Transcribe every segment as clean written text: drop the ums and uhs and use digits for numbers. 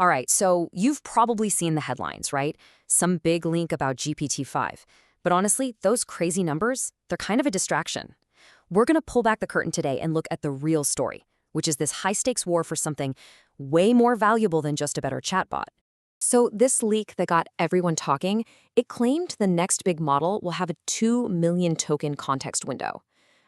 All right, so you've probably seen the headlines, right? Some big link about GPT-5. But honestly, those crazy numbers, they're kind of a distraction. We're going to pull back the curtain today and look at the real story, which is this high-stakes war for something way more valuable than just a better chatbot. So this leak that got everyone talking, it claimed the next big model will have a 2 million token context window.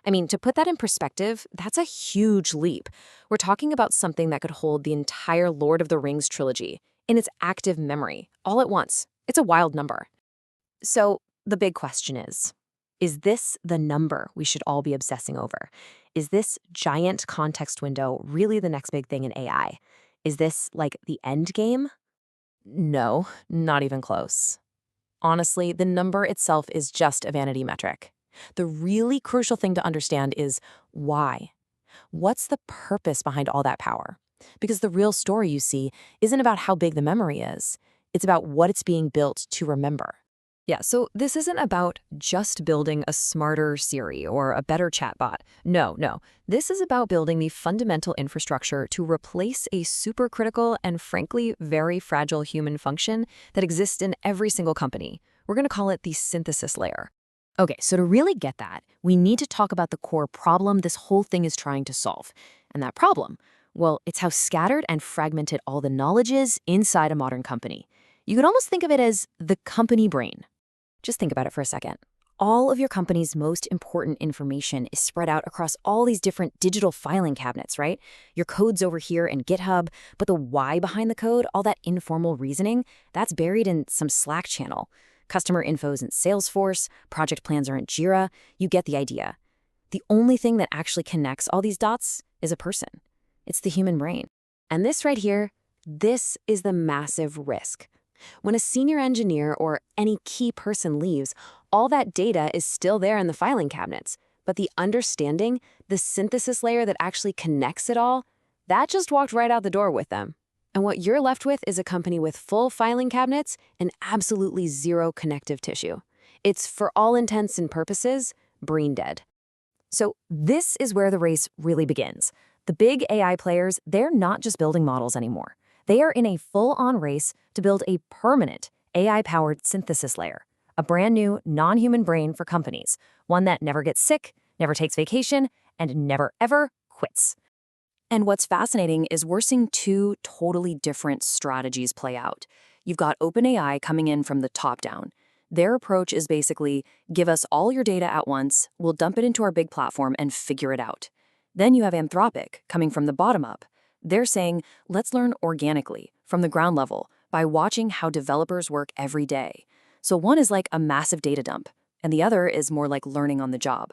I mean, to put that in perspective, that's a huge leap. We're talking about something that could hold the entire Lord of the Rings trilogy in its active memory, all at once. It's a wild number. So the big question is this the number we should all be obsessing over? Is this giant context window really the next big thing in AI? Is this like the end game? No, not even close. Honestly, the number itself is just a vanity metric. The really crucial thing to understand is why. What's the purpose behind all that power? Because the real story, you see, isn't about how big the memory is. It's about what it's being built to remember. Yeah, so this isn't about just building a smarter Siri or a better chatbot. No. This is about building the fundamental infrastructure to replace a supercritical and frankly very fragile human function that exists in every single company. We're going to call it the synthesis layer. Okay, so to really get that, we need to talk about the core problem this whole thing is trying to solve. And that problem, well, it's how scattered and fragmented all the knowledge is inside a modern company. You could almost think of it as the company brain. Just think about it for a second. All of your company's most important information is spread out across all these different digital filing cabinets, right? Your code's over here in GitHub, but the why behind the code, all that informal reasoning, that's buried in some Slack channel. Customer info's in Salesforce, project plans are in Jira. You get the idea. The only thing that actually connects all these dots is a person. It's the human brain. And this right here, this is the massive risk. When a senior engineer or any key person leaves, all that data is still there in the filing cabinets. But the understanding, the synthesis layer that actually connects it all, that just walked right out the door with them. And what you're left with is a company with full filing cabinets and absolutely zero connective tissue. It's, for all intents and purposes, brain dead. So this is where the race really begins. The big AI players, they're not just building models anymore. They are in a full-on race to build a permanent AI-powered synthesis layer, a brand new non-human brain for companies, one that never gets sick, never takes vacation, and never ever quits. And what's fascinating is we're seeing two totally different strategies play out. You've got OpenAI coming in from the top down. Their approach is basically, give us all your data at once, we'll dump it into our big platform and figure it out. Then you have Anthropic coming from the bottom up. They're saying, let's learn organically, from the ground level, by watching how developers work every day. So one is like a massive data dump, and the other is more like learning on the job.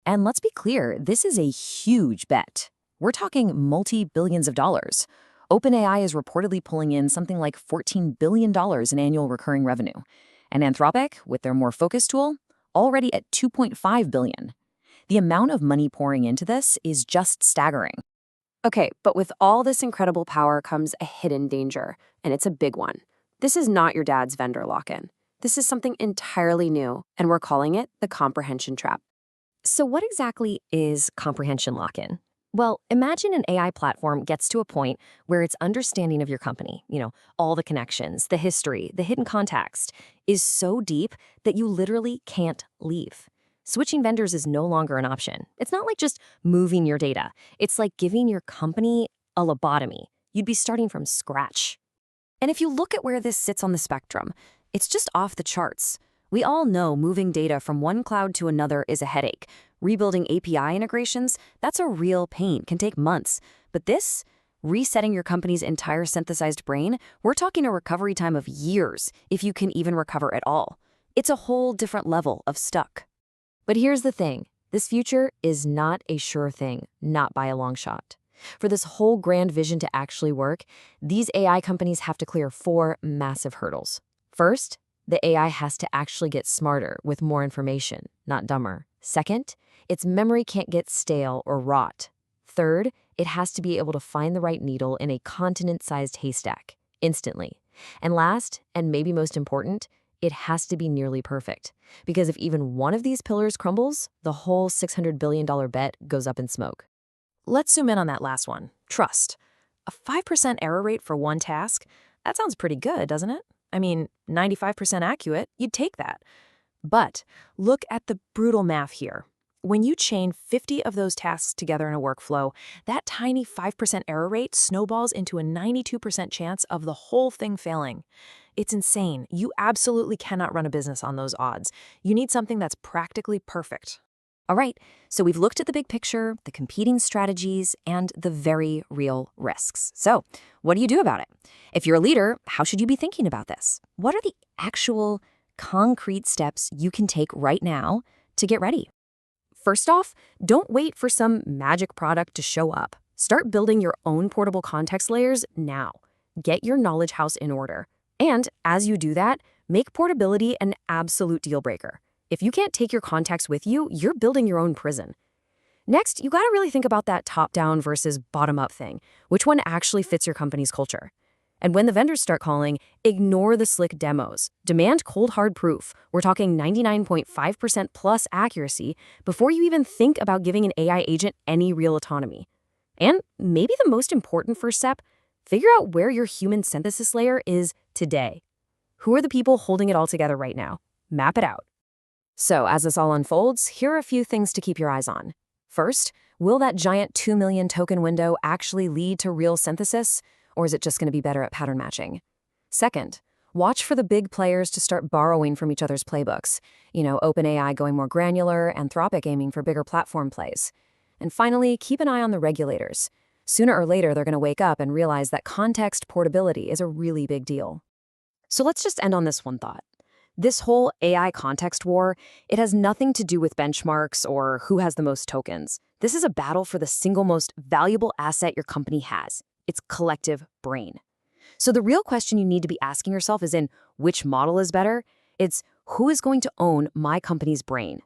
And let's be clear, this is a huge bet. We're talking multi-billions of dollars. OpenAI is reportedly pulling in something like $14 billion in annual recurring revenue. And Anthropic, with their more focused tool, already at $2.5 billion. The amount of money pouring into this is just staggering. Okay, but with all this incredible power comes a hidden danger, and it's a big one. This is not your dad's vendor lock-in. This is something entirely new, and we're calling it the comprehension trap. So what exactly is comprehension lock-in? Well, imagine an AI platform gets to a point where its understanding of your company, all the connections, the history, the hidden context, is so deep that you literally can't leave. Switching vendors is no longer an option. It's not like just moving your data. It's like giving your company a lobotomy. You'd be starting from scratch. And if you look at where this sits on the spectrum, it's just off the charts. We all know moving data from one cloud to another is a headache. Rebuilding API integrations, that's a real pain, can take months. But this, resetting your company's entire synthesized brain, we're talking a recovery time of years, if you can even recover at all. It's a whole different level of stuck. But here's the thing, this future is not a sure thing, not by a long shot. For this whole grand vision to actually work, these AI companies have to clear 4 massive hurdles. First, the AI has to actually get smarter with more information, not dumber. Second, its memory can't get stale or rot. Third, it has to be able to find the right needle in a continent-sized haystack, instantly. And last, and maybe most important, it has to be nearly perfect. Because if even one of these pillars crumbles, the whole $600 billion bet goes up in smoke. Let's zoom in on that last one, trust. A 5% error rate for one task? That sounds pretty good, doesn't it? I mean, 95% accurate, you'd take that. But look at the brutal math here. When you chain 50 of those tasks together in a workflow, that tiny 5% error rate snowballs into a 92% chance of the whole thing failing. It's insane. You absolutely cannot run a business on those odds. You need something that's practically perfect. All right, so we've looked at the big picture, the competing strategies, and the very real risks. So what do you do about it? If you're a leader, how should you be thinking about this? What are the actual concrete steps you can take right now to get ready? First off, don't wait for some magic product to show up. Start building your own portable context layers now. Get your knowledge house in order. And as you do that, make portability an absolute deal breaker. If you can't take your contacts with you, you're building your own prison. Next, you gotta really think about that top-down versus bottom-up thing. Which one actually fits your company's culture? And when the vendors start calling, ignore the slick demos. Demand cold hard proof. We're talking 99.5% plus accuracy before you even think about giving an AI agent any real autonomy. And maybe the most important first step, figure out where your human synthesis layer is today. Who are the people holding it all together right now? Map it out. So as this all unfolds, here are a few things to keep your eyes on. First, will that giant 2 million token window actually lead to real synthesis? Or is it just going to be better at pattern matching? Second, watch for the big players to start borrowing from each other's playbooks. OpenAI going more granular, Anthropic aiming for bigger platform plays. And finally, keep an eye on the regulators. Sooner or later, they're going to wake up and realize that context portability is a really big deal. So let's just end on this one thought. This whole AI context war, it has nothing to do with benchmarks or who has the most tokens. This is a battle for the single most valuable asset your company has. Its collective brain. So the real question you need to be asking yourself is in which model is better? It's who is going to own my company's brain?